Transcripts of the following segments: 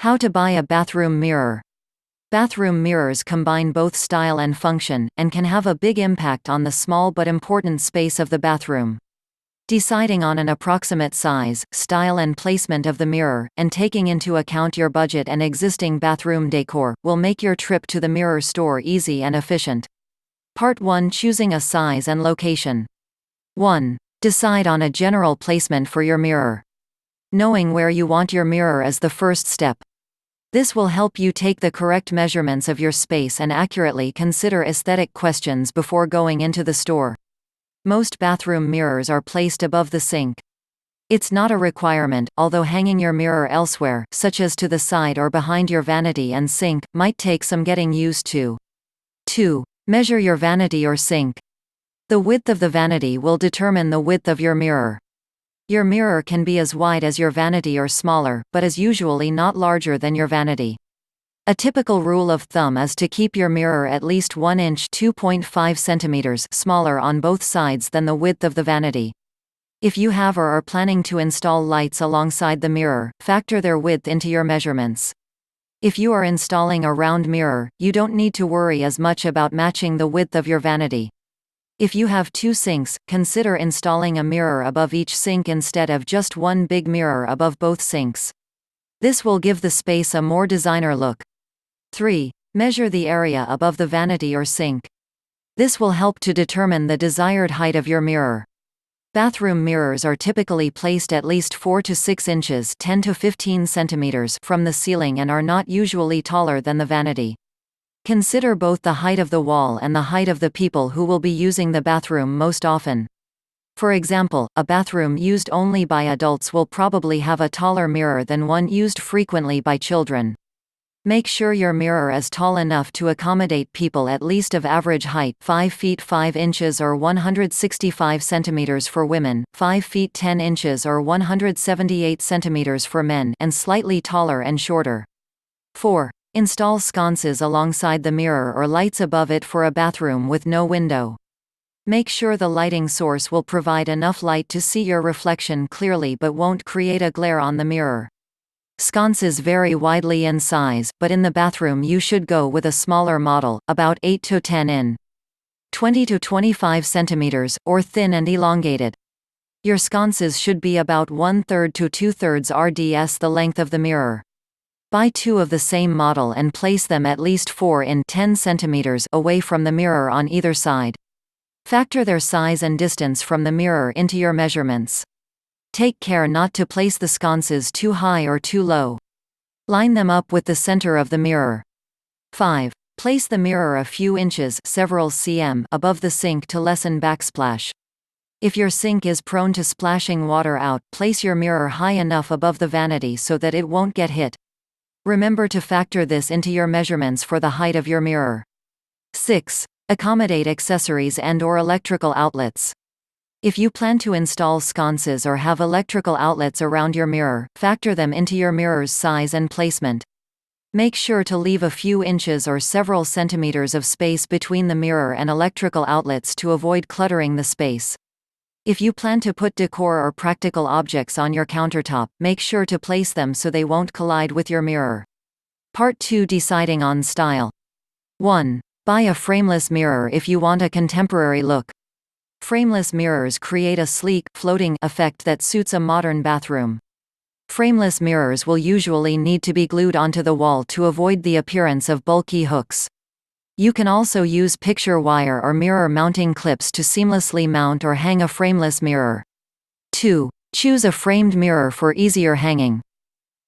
How to buy a bathroom mirror. Bathroom mirrors combine both style and function, and can have a big impact on the small but important space of the bathroom. Deciding on an approximate size, style and placement of the mirror, and taking into account your budget and existing bathroom decor, will make your trip to the mirror store easy and efficient. Part 1: Choosing a size and location. 1. Decide on a general placement for your mirror. Knowing where you want your mirror is the first step. This will help you take the correct measurements of your space and accurately consider aesthetic questions before going into the store. Most bathroom mirrors are placed above the sink. It's not a requirement, although hanging your mirror elsewhere, such as to the side or behind your vanity and sink, might take some getting used to. 2. Measure your vanity or sink. The width of the vanity will determine the width of your mirror. Your mirror can be as wide as your vanity or smaller, but is usually not larger than your vanity. A typical rule of thumb is to keep your mirror at least 1 inch (2.5 centimeters) smaller on both sides than the width of the vanity. If you have or are planning to install lights alongside the mirror, factor their width into your measurements. If you are installing a round mirror, you don't need to worry as much about matching the width of your vanity. If you have 2 sinks, consider installing a mirror above each sink instead of just one big mirror above both sinks. This will give the space a more designer look. 3. Measure the area above the vanity or sink. This will help to determine the desired height of your mirror. Bathroom mirrors are typically placed at least 4 to 6 inches (10 to 15 centimeters) from the ceiling and are not usually taller than the vanity. Consider both the height of the wall and the height of the people who will be using the bathroom most often. For example, a bathroom used only by adults will probably have a taller mirror than one used frequently by children. Make sure your mirror is tall enough to accommodate people at least of average height, 5 feet 5 inches or 165 centimeters for women, 5 feet 10 inches or 178 centimeters for men, and slightly taller and shorter. 4. Install sconces alongside the mirror or lights above it for a bathroom with no window. Make sure the lighting source will provide enough light to see your reflection clearly but won't create a glare on the mirror. Sconces vary widely in size, but in the bathroom you should go with a smaller model, about 8 to 10 in. 20 to 25 centimeters, or thin and elongated. Your sconces should be about 1/3 to 2/3 rds the length of the mirror. Buy 2 of the same model and place them at least 4 in 10 centimeters away from the mirror on either side. Factor their size and distance from the mirror into your measurements. Take care not to place the sconces too high or too low. Line them up with the center of the mirror. 5. Place the mirror a few inches, several cm, above the sink to lessen backsplash. If your sink is prone to splashing water out, place your mirror high enough above the vanity so that it won't get hit. Remember to factor this into your measurements for the height of your mirror. 6. Accommodate accessories and/or electrical outlets. If you plan to install sconces or have electrical outlets around your mirror, factor them into your mirror's size and placement. Make sure to leave a few inches or several centimeters of space between the mirror and electrical outlets to avoid cluttering the space. If you plan to put decor or practical objects on your countertop, make sure to place them so they won't collide with your mirror. Part 2: Deciding on style. 1. Buy a frameless mirror if you want a contemporary look. Frameless mirrors create a sleek, floating effect that suits a modern bathroom. Frameless mirrors will usually need to be glued onto the wall to avoid the appearance of bulky hooks. You can also use picture wire or mirror mounting clips to seamlessly mount or hang a frameless mirror. 2. Choose a framed mirror for easier hanging.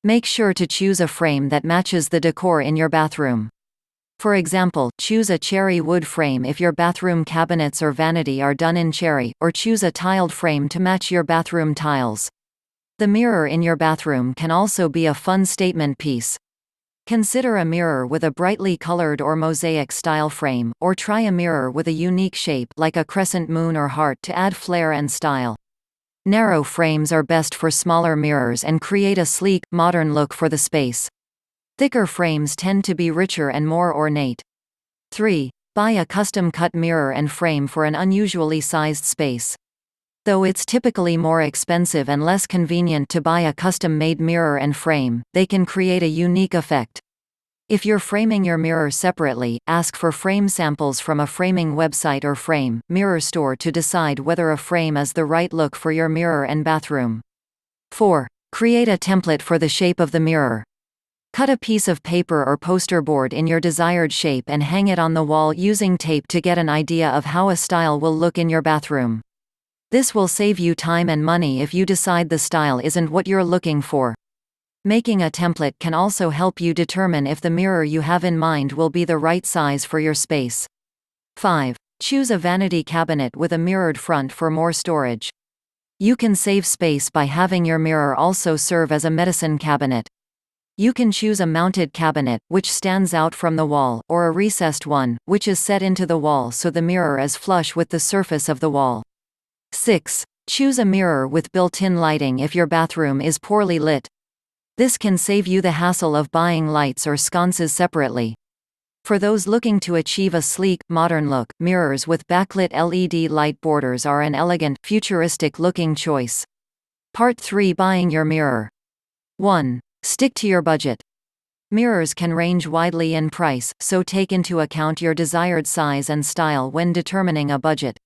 Make sure to choose a frame that matches the decor in your bathroom. For example, choose a cherry wood frame if your bathroom cabinets or vanity are done in cherry, or choose a tiled frame to match your bathroom tiles. The mirror in your bathroom can also be a fun statement piece. Consider a mirror with a brightly colored or mosaic-style frame, or try a mirror with a unique shape like a crescent moon or heart to add flair and style. Narrow frames are best for smaller mirrors and create a sleek, modern look for the space. Thicker frames tend to be richer and more ornate. 3. Buy a custom-cut mirror and frame for an unusually sized space. Though it's typically more expensive and less convenient to buy a custom-made mirror and frame, they can create a unique effect. If you're framing your mirror separately, ask for frame samples from a framing website or frame mirror store to decide whether a frame is the right look for your mirror and bathroom. 4. Create a template for the shape of the mirror. Cut a piece of paper or poster board in your desired shape and hang it on the wall using tape to get an idea of how a style will look in your bathroom. This will save you time and money if you decide the style isn't what you're looking for. Making a template can also help you determine if the mirror you have in mind will be the right size for your space. 5. Choose a vanity cabinet with a mirrored front for more storage. You can save space by having your mirror also serve as a medicine cabinet. You can choose a mounted cabinet, which stands out from the wall, or a recessed one, which is set into the wall so the mirror is flush with the surface of the wall. 6. Choose a mirror with built-in lighting if your bathroom is poorly lit. This can save you the hassle of buying lights or sconces separately. For those looking to achieve a sleek, modern look, mirrors with backlit LED light borders are an elegant, futuristic-looking choice. Part 3. Buying your mirror. 1. Stick to your budget. Mirrors can range widely in price, so take into account your desired size and style when determining a budget.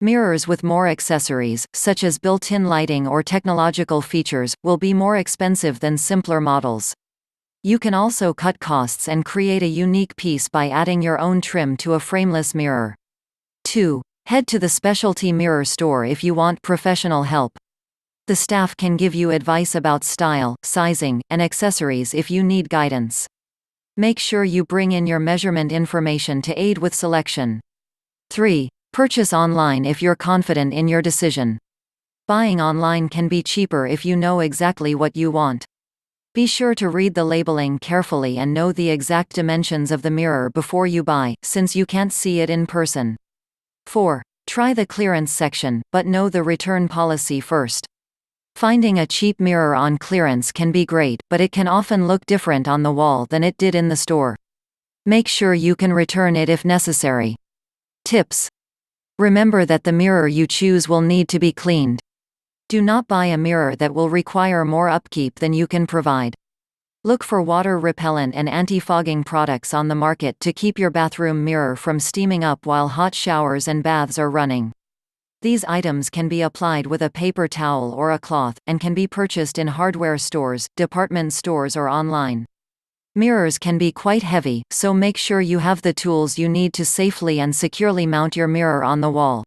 Mirrors with more accessories, such as built-in lighting or technological features, will be more expensive than simpler models. You can also cut costs and create a unique piece by adding your own trim to a frameless mirror. 2. Head to the specialty mirror store if you want professional help. The staff can give you advice about style, sizing, and accessories if you need guidance. Make sure you bring in your measurement information to aid with selection. 3. Purchase online if you're confident in your decision. Buying online can be cheaper if you know exactly what you want. Be sure to read the labeling carefully and know the exact dimensions of the mirror before you buy, since you can't see it in person. 4. Try the clearance section, but know the return policy first. Finding a cheap mirror on clearance can be great, but it can often look different on the wall than it did in the store. Make sure you can return it if necessary. Tips. Remember that the mirror you choose will need to be cleaned. Do not buy a mirror that will require more upkeep than you can provide. Look for water repellent and anti-fogging products on the market to keep your bathroom mirror from steaming up while hot showers and baths are running. These items can be applied with a paper towel or a cloth, and can be purchased in hardware stores, department stores or online. Mirrors can be quite heavy, so make sure you have the tools you need to safely and securely mount your mirror on the wall.